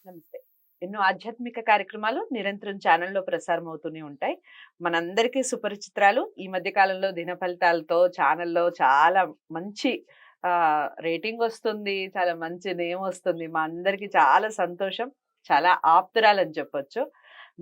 నమస్తే. ఎన్నో ఆధ్యాత్మిక కార్యక్రమాలు నిరంతరం ఛానల్‌లో ప్రసారం అవుతూనే ఉంటాయి. మనందరికీ సుపరిచితురాలు ఈ మధ్య కాలంలో దిన ఫలితాలతో ఛానల్‌లో చాలా మంచి రేటింగ్ వస్తుంది. చాలా మంచి నేమ్ వస్తుంది. మా అందరికీ చాలా సంతోషం. చాలా ఆప్తురాలని చెప్పొచ్చు.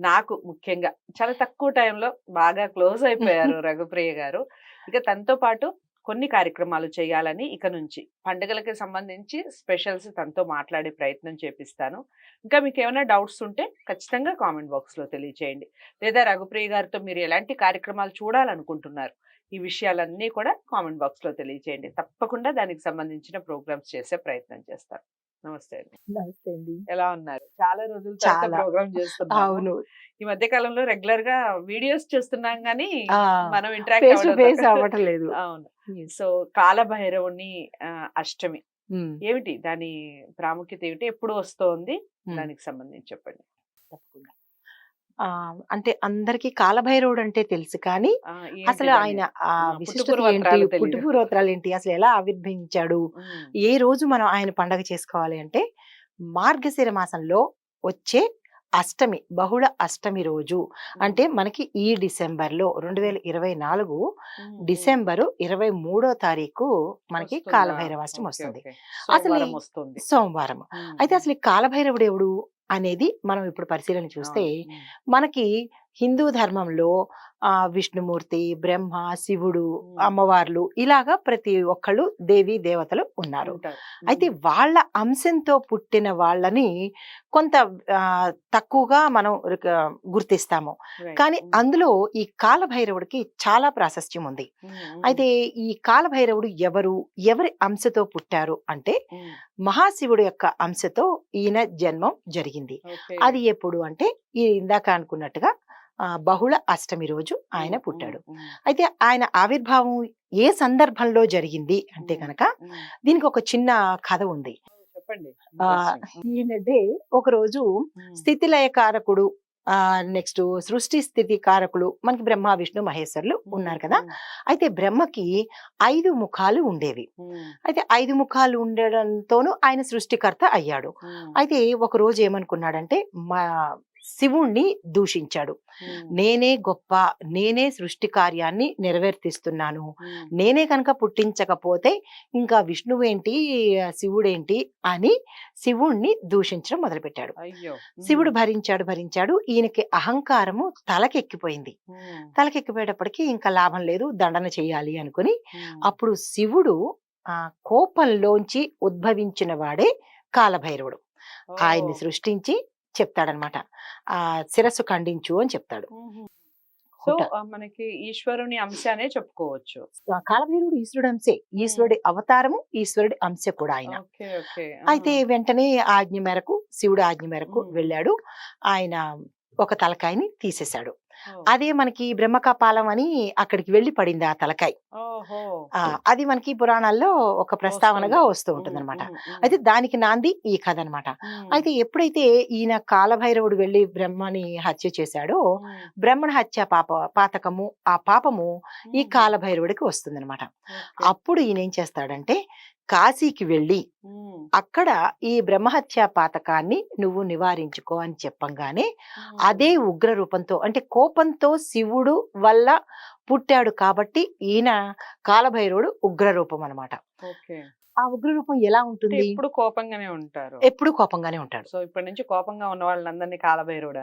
నాకు ముఖ్యంగా చాలా తక్కువ టైంలో బాగా క్లోజ్ అయిపోయారు రఘుప్రియ గారు. ఇక తనతో పాటు కొన్ని కార్యక్రమాలు చేయాలని ఇక నుంచి పండుగలకి సంబంధించి స్పెషల్స్ తనతో మాట్లాడే ప్రయత్నం చేపిస్తాను. ఇంకా మీకేమైనా డౌట్స్ ఉంటే ఖచ్చితంగా కామెంట్ బాక్స్‌లో తెలియచేయండి. లేదా రఘుప్రియ గారితో మీరు ఎలాంటి కార్యక్రమాలు చూడాలనుకుంటున్నారు? ఈ విషయాలన్నీ కూడా కామెంట్ బాక్స్‌లో తెలియచేయండి. తప్పకుండా దానికి సంబంధించిన ప్రోగ్రామ్స్ చేసే ప్రయత్నం చేస్తాను. నమస్తే అండి. నమస్తే అండి. ఎలా ఉన్నారు? చాలా రోజుల తర్వాత చాలా. ప్రోగ్రామ్ చేస్తున్నాము. అవును. ఈ మధ్య కాలంలో రెగ్యులర్‌గా వీడియోస్ చూస్తున్నాం గానీ, ఆ! మనం ఇంటరాక్ట్ ఫేస్ టు అవ్వడం ఫేస్ అవ్వట్లేదు. అవును. యెస్. సో, కాలభైరవుని అష్టమి హ్మ్. ఏమిటి? దాని ప్రాముఖ్యత ఏమిటి? ఎప్పుడు వస్తోంది? హ్మ్. దానికి సంబంధించి చెప్పండి. తప్పకుండా. అంటే అందరికి కాలభైరవుడు అంటే తెలుసు కానీ, ఏంటి అసలు దాని ఆయన విశిష్టత ఏంటి? పుట్టుపూర్వత్రాలు తెలీదు. పుట్టుపూర్వోత్తరాలేంటి? అసలు ఎలా ఆవిర్భవించాడు? హ్మ్. ఏ రోజు మనం ఆయన పండగ చేసుకోవాలి అంటే, మార్గశిర మాసంలో వచ్చే అష్టమి, బహుళ అష్టమి రోజు. అంటే మనకి ఈ డిసెంబర్‌లో 2024 డిసెంబరు 23 తారీఖు మనకి వస్తుందా? కాలభైరవాష్టమి ఓకే. వస్తుంది. ఓకే. అసలు సోమవారం వస్తుంది. సోమవారం. అయితే అసలు ఈ కాలభైరవుడు ఎవడు అనేది మనం ఇప్పుడు పరిశీలన చూస్తే, అవును. మనకి హిందూ ధర్మంలో విష్ణుమూర్తి, బ్రహ్మ, శివుడు, హ్మ్. అమ్మవార్లు ఇలాగా ప్రతి ఒక్కళ్ళు దేవీ దేవతలు ఉన్నారు. ఉంటారు. అయితే వాళ్ళ అంశంతో పుట్టిన వాళ్ళని కొంత తక్కువగా మనం గుర్తిస్తాము. రైట్. కానీ అందులో ఈ కాలభైరవుడికి చాలా ప్రాశస్త్యం ఉంది. అయితే ఈ కాలభైరవుడు ఎవరు? ఎవరి అంశతో పుట్టారు అంటే, మహాశివుడు యొక్క అంశతో ఈయన జన్మం జరిగింది. ఓకే. అది ఎప్పుడు అంటే ఇందాక అనుకున్నట్టుగా బహుళ అష్టమి రోజు ఆయన పుట్టాడు. అయితే ఆయన ఆవిర్భావం ఏ సందర్భంలో జరిగింది అంటే గనక, దీనికి ఒక చిన్న కథ ఉంది. చెప్పండి. ఏంటంటే ఒకరోజు స్థితిలయకారకుడు, నెక్స్ట్ సృష్టి స్థితి కారకులు మనకి బ్రహ్మ, విష్ణు, మహేశ్వరులు ఉన్నారు కదా. అయితే బ్రహ్మకి 5 ముఖాలు ఉండేవి. అయితే 5 ముఖాలు ఉండడంతోనూ ఆయన సృష్టికర్త అయ్యాడు. అయితే ఒక రోజు ఏమనుకున్నాడంటే, శివుణ్ణి దూషించాడు. నేనే గొప్ప, నేనే సృష్టి కార్యాన్ని నెరవేర్తిస్తున్నాను, నేనే కనుక పుట్టించకపోతే ఇంకా విష్ణువేంటి, శివుడేంటి అని శివుణ్ణి దూషించడం మొదలుపెట్టాడు. శివుడు భరించాడు. ఈయనకి అహంకారము తలకెక్కిపోయింది. తలకెక్కిపోయేటప్పటికి ఇంకా లాభం లేదు, దండన చెయ్యాలి అనుకుని, అప్పుడు శివుడు కోపంలోంచి ఉద్భవించిన వాడే కాలభైరవుడు. ఆయన్ని సృష్టించి చెప్తాడనమాట, శిరస్సు ఖండించు అని చెప్తాడు. సో మనకి ఈశ్వరుని అంశ అనే చెప్పుకోవచ్చు. కాలభైరవుడు ఈశ్వరుడి అంశే, ఈశ్వరుడి అవతారము, ఈశ్వరుడి అంశ కూడా ఆయన. అయితే వెంటనే ఆజ్ఞ మేరకు, శివుడి ఆజ్ఞ మేరకు వెళ్ళాడు. ఆయన ఒక తలకాయని తీసేశాడు. అదే మనకి బ్రహ్మకపాలం అని అక్కడికి వెళ్లి పడింది ఆ తలకాయ. అది మనకి పురాణాల్లో ఒక ప్రస్తావనగా వస్తూ ఉంటుంది అనమాట. అయితే దానికి నాంది ఈ కథ అనమాట. అయితే ఎప్పుడైతే ఈయన కాలభైరవుడు వెళ్లి బ్రహ్మని హత్య చేశాడో, బ్రహ్మణ హత్య పాతకము, ఆ పాపము ఈ కాలభైరవుడికి వస్తుంది అనమాట. అప్పుడు ఈయన ఏం చేస్తాడంటే, కాశీకి వెళ్ళి అక్కడ ఈ బ్రహ్మహత్యా పాతకాన్ని నువ్వు నివారించుకో అని చెప్పంగానే, అదే ఉగ్ర రూపంతో, అంటే కోపంతో శివుడు వల్ల పుట్టాడు కాబట్టి ఈయన కాలభైరవుడు ఉగ్ర రూపం అనమాట. ఆ ఉగ్ర రూపం ఎలా ఉంటుంది? ఎప్పుడు కోపంగానే ఉంటారు. ఎప్పుడు కోపంగానే ఉంటాడు. సో ఇప్పటి నుంచి కోపంగా ఉన్న వాళ్ళందరినీ కాలభైరవుడు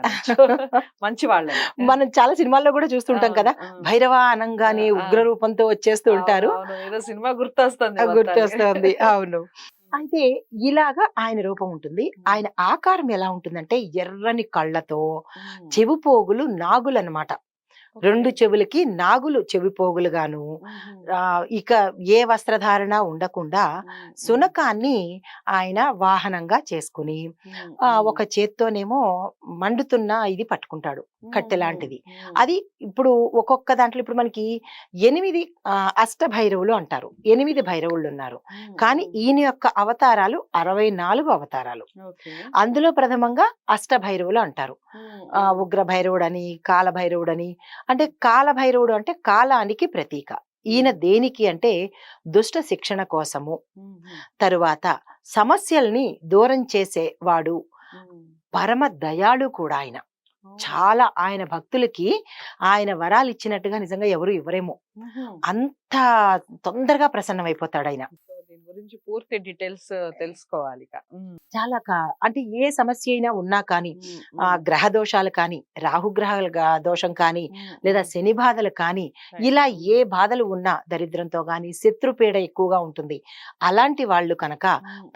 మంచి వాళ్ళని మనం చాలా సినిమాల్లో కూడా చూస్తుంటాం కదా, భైరవ అనంగానే ఉగ్ర రూపంతో వచ్చేస్తూ ఉంటారు. ఏదో సినిమా గుర్తొస్తుంది. అవును. అయితే ఇలాగా ఆయన రూపం ఉంటుంది. ఆయన ఆకారం ఎలా ఉంటుందంటే, ఎర్రని కళ్ళతో, చెవి పోగులు నాగులన్నమాట. 2 చెవులకి నాగులు చెవి పోగులుగాను, ఇక ఏ వస్త్రధారణ ఉండకుండా శునకాన్ని ఆయన వాహనంగా చేసుకుని, ఒక చేత్తోనేమో మండుతున్న ఇది పట్టుకుంటాడు, కట్టె లాంటిది. అది ఇప్పుడు ఒక్కొక్క దాంట్లో ఇప్పుడు మనకి 8 అష్టభైరవులు అంటారు, 8 భైరవులు ఉన్నారు. కానీ ఈయన యొక్క అవతారాలు 64 అవతారాలు. అందులో ప్రథమంగా అష్టభైరవులు అంటారు. ఉగ్ర భైరవుడని, కాలభైరవుడని. అంటే కాలభైరవుడు అంటే కాలానికి ప్రతీక. ఈయన దేనికి అంటే దుష్ట శిక్షణ కోసము, తరువాత సమస్యల్ని దూరం చేసేవాడు, పరమ దయాళు కూడా ఆయన. చాలా ఆయన భక్తులకి ఆయన వరాలు ఇచ్చినట్టుగా నిజంగా ఎవరు ఇవ్వరేమో, అంత తొందరగా ప్రసన్నమైపోతాడు ఆయన. దీని గురించి పూర్తి డీటెయిల్స్ తెలుసుకోవాలి ఇక. చాలా అంటే ఏ సమస్య అయినా ఉన్నా కానీ, గ్రహ దోషాలు కానీ, రాహుగ్రహాల దోషం కానీ, లేదా శని బాధలు కానీ, ఇలా ఏ బాధలు ఉన్నా, దరిద్రంతో కానీ, శత్రుపీడ ఎక్కువగా ఉంటుంది. అలాంటి వాళ్ళు కనుక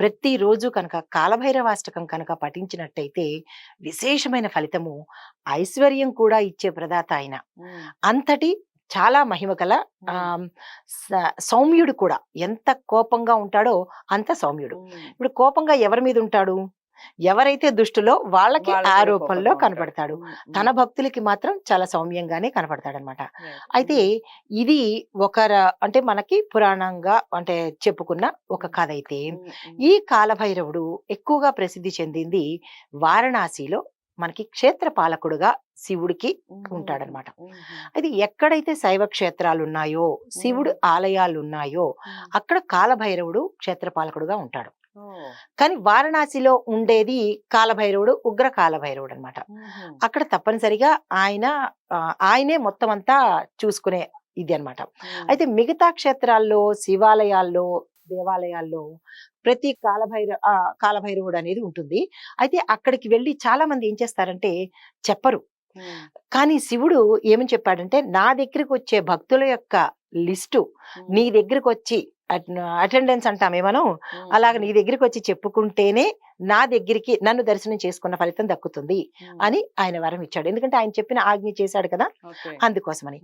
ప్రతిరోజు కనుక కాలభైరవాష్టకం కనుక పఠించినట్టయితే విశేషమైన ఫలితము, ఐశ్వర్యం కూడా ఇచ్చే ప్రదాత ఆయన. అంతటి చాలా మహిమ కల సౌమ్యుడు కూడా. ఎంత కోపంగా ఉంటాడో అంత సౌమ్యుడు. ఇప్పుడు కోపంగా ఎవరి మీద ఉంటాడు? ఎవరైతే దుష్టులో వాళ్ళకి ఆ రూపంలో కనపడతాడు. తన భక్తులకి మాత్రం చాలా సౌమ్యంగానే కనపడతాడనమాట. అయితే ఇది అంటే మనకి పురాణంగా అంటే చెప్పుకున్న ఒక కథ. అయితే ఈ కాలభైరవుడు ఎక్కువగా ప్రసిద్ధి చెందింది వారణాసిలో మనకి క్షేత్ర పాలకుడుగా శివుడికి ఉంటాడనమాట. అది ఎక్కడైతే శైవ క్షేత్రాలు ఉన్నాయో, శివుడు ఆలయాలు ఉన్నాయో, అక్కడ కాలభైరవుడు క్షేత్రపాలకుడుగా ఉంటాడు. కానీ వారణాసిలో ఉండేది కాలభైరవుడు, ఉగ్ర కాలభైరవుడు అనమాట. అక్కడ తప్పనిసరిగా ఆయనే మొత్తం అంతా చూసుకునే ఇది అనమాట. అయితే మిగతా క్షేత్రాల్లో, శివాలయాల్లో, దేవాలయాల్లో ప్రతి కాలభైరవుడు అనేది ఉంటుంది. అయితే అక్కడికి వెళ్ళి చాలా మంది ఏం చేస్తారంటే చెప్పరు. కానీ శివుడు ఏమని చెప్పాడంటే, నా దగ్గరికి వచ్చే భక్తుల యొక్క లిస్టు నీ దగ్గరికి వచ్చి అటెండెన్స్ అంటామే మనం, అలాగ నీ దగ్గరికి వచ్చి చెప్పుకుంటేనే నా దగ్గరికి నన్ను దర్శనం చేసుకున్న ఫలితం దక్కుతుంది అని ఆయన వరం ఇచ్చాడు. ఎందుకంటే ఆయన చెప్పిన ఆజ్ఞ చేశాడు కదా, అందుకోసమని.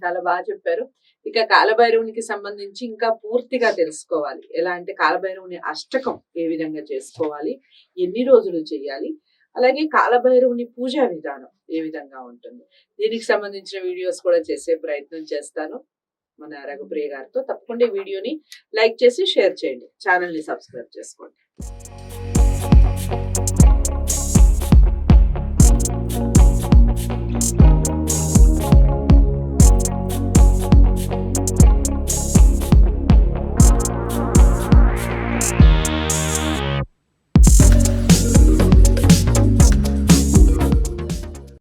చాలా బాగా చెప్పారు. ఇక కాలభైరవునికి సంబంధించి ఇంకా పూర్తిగా తెలుసుకోవాలి. ఎలా అంటే కాలభైరవుని అష్టకం ఏ విధంగా చేసుకోవాలి, ఎన్ని రోజులు చేయాలి, అలాగే కాలభైరవుని పూజా విధానం ఏ విధంగా ఉంటుంది, దీనికి సంబంధించిన వీడియోస్ కూడా చేసే ప్రయత్నం చేస్తాను మన రఘుప్రియ గారితో. తప్పకుండా వీడియోని లైక్ చేసి షేర్ చేయండి, ఛానల్ ని సబ్స్క్రైబ్ చేసుకోండి.